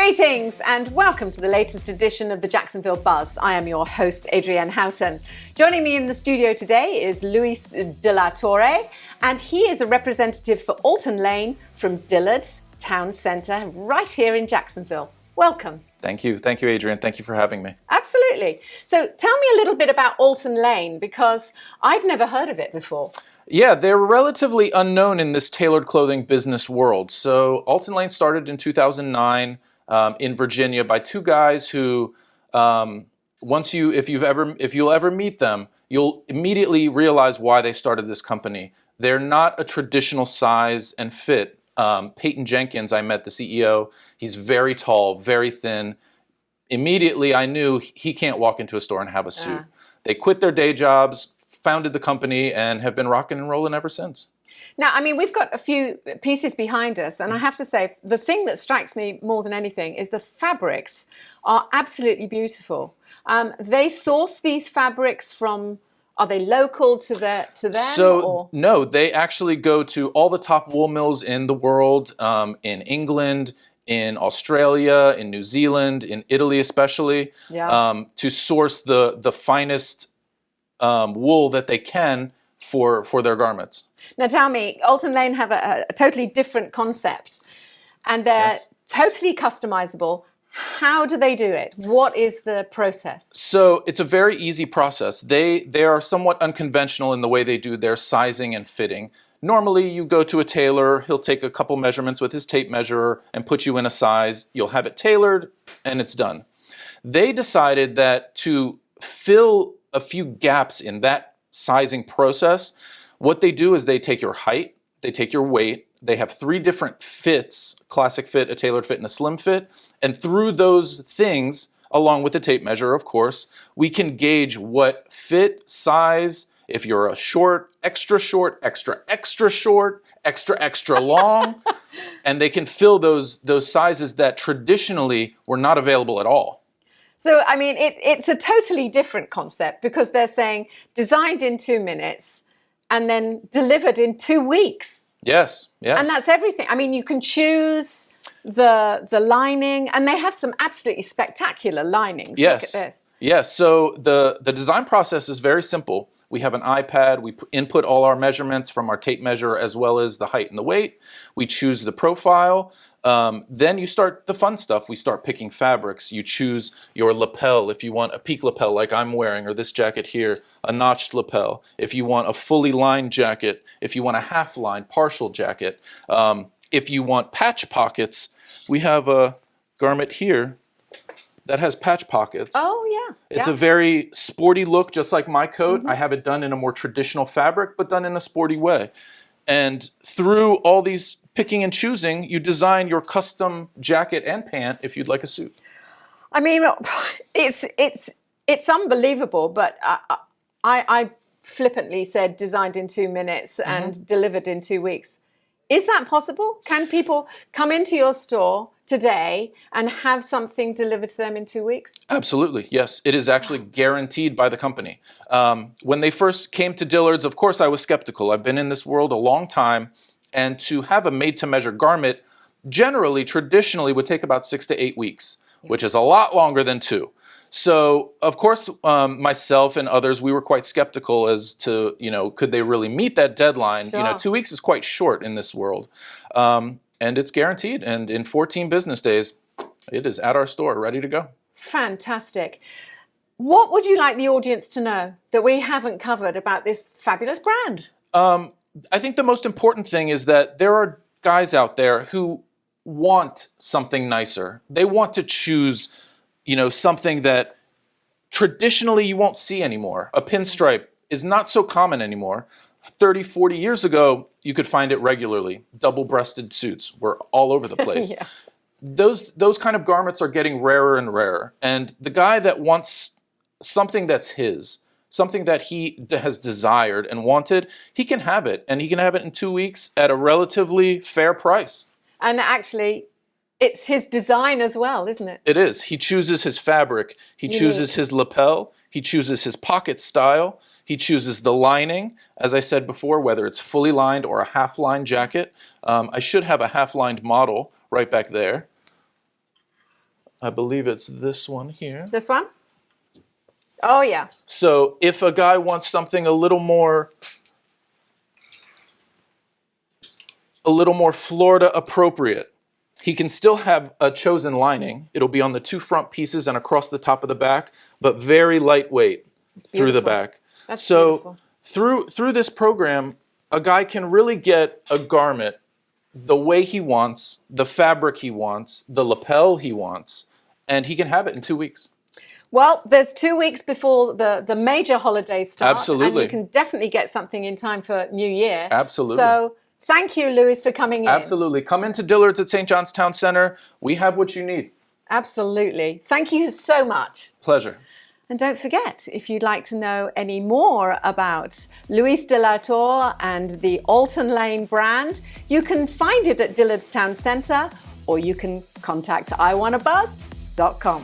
Greetings and welcome to the latest edition of the Jacksonville Buzz. I am your host, Adrienne Houghton. Joining me in the studio today is Luis de la Torre, and he is a representative for Alton Lane from Dillard's Town Centre right here in Jacksonville. Welcome. Thank you. Thank you, Adrienne. Thank you for having me. Absolutely. So tell me a little bit about Alton Lane, because I'd never heard of it before. Yeah, they're relatively unknown in this tailored clothing business world. So Alton Lane started in 2009 in Virginia by two guys who, if you'll ever meet them, you'll immediately realize why they started this company. They're not a traditional size and fit. Peyton Jenkins, I met the CEO. He's very tall, very thin. Immediately, I knew he can't walk into a store and have a suit. They quit their day jobs, founded the company, and have been rocking and rolling ever since. Now, I mean, we've got a few pieces behind us, and I have to say, the thing that strikes me more than anything is the fabrics are absolutely beautiful. They source these fabrics from, are they local to them? No, they actually go to all the top wool mills in the world, in England, in Australia, in New Zealand, in Italy especially, to source the finest wool that they can for their garments. Now tell me, Alton Lane have a totally different concept, and they're totally customizable. How do they do it? What is the process? So it's a very easy process. They are somewhat unconventional in the way they do their sizing and fitting. Normally you go to a tailor, he'll take a couple measurements with his tape measure and put you in a size. You'll have it tailored and it's done. They decided that to fill a few gaps in that sizing process, what they do is they take your height, they take your weight, they have three different fits, classic fit, a tailored fit, and a slim fit. And through those things, along with the tape measure, of course, we can gauge what fit, size, if you're a short, extra short, extra short, extra long, and they can fill those sizes that traditionally were not available at all. So, I mean, it's a totally different concept, because they're saying designed in 2 minutes and then delivered in 2 weeks. Yes. And that's everything. I mean, you can choose the lining, and they have some absolutely spectacular linings. Yes. Look at this. Yes. So the design process is very simple. We have an iPad. We input all our measurements from our tape measure as well as the height and the weight. We choose the profile. Then you start the fun stuff. We start picking fabrics. You choose your lapel if you want a peak lapel like I'm wearing, or this jacket here, a notched lapel. If you want a fully lined jacket, if you want a half lined, partial jacket. If you want patch pockets, we have a garment here that has patch pockets. Oh, yeah. It's a very sporty look, just like my coat. I have it done in a more traditional fabric, but done in a sporty way. And through all these picking and choosing, you design your custom jacket and pant if you'd like a suit. I mean, it's unbelievable, but I flippantly said designed in 2 minutes and delivered in 2 weeks. Is that possible? Can people come into your store today and have something delivered to them in 2 weeks? Absolutely, yes. It is actually guaranteed by the company. When they first came to Dillard's, of course, I was skeptical. I've been in this world a long time, and to have a made-to-measure garment traditionally would take about 6 to 8 weeks, which is a lot longer than 2. So, of course, myself and others, we were quite skeptical as to, could they really meet that deadline? Sure. 2 weeks is quite short in this world. And it's guaranteed. And in 14 business days, it is at our store, ready to go. Fantastic. What would you like the audience to know that we haven't covered about this fabulous brand? I think the most important thing is that there are guys out there who want something nicer. They want to choose something that traditionally you won't see anymore. A pinstripe is not so common anymore. 30, 40 years ago, you could find it regularly. Double-breasted suits were all over the place. Those kind of garments are getting rarer and rarer. And the guy that wants something that's his, something that he has desired and wanted, he can have it. And he can have it in 2 weeks at a relatively fair price. And actually, it's his design as well, isn't it? It is. He chooses his fabric. He chooses his lapel. He chooses his pocket style. He chooses the lining, as I said before, whether it's fully lined or a half-lined jacket. I should have a half-lined model right back there. I believe it's this one here. This one? Oh, yeah. So if a guy wants something a little more Florida appropriate, he can still have a chosen lining. It'll be on the 2 front pieces and across the top of the back, but very lightweight through the back. That's so beautiful. through this program, a guy can really get a garment the way he wants, the fabric he wants, the lapel he wants, and he can have it in 2 weeks. Well, there's 2 weeks before the major holidays start. Absolutely. And you can definitely get something in time for New Year. Absolutely. So thank you, Louis, for coming in. Absolutely. Come into Dillard's at St. John's Town Center. We have what you need. Absolutely. Thank you so much. Pleasure. And don't forget, if you'd like to know any more about Louis de la Torre and the Alton Lane brand, you can find it at Dillard's Town Centre, or you can contact iwannabuzz.com.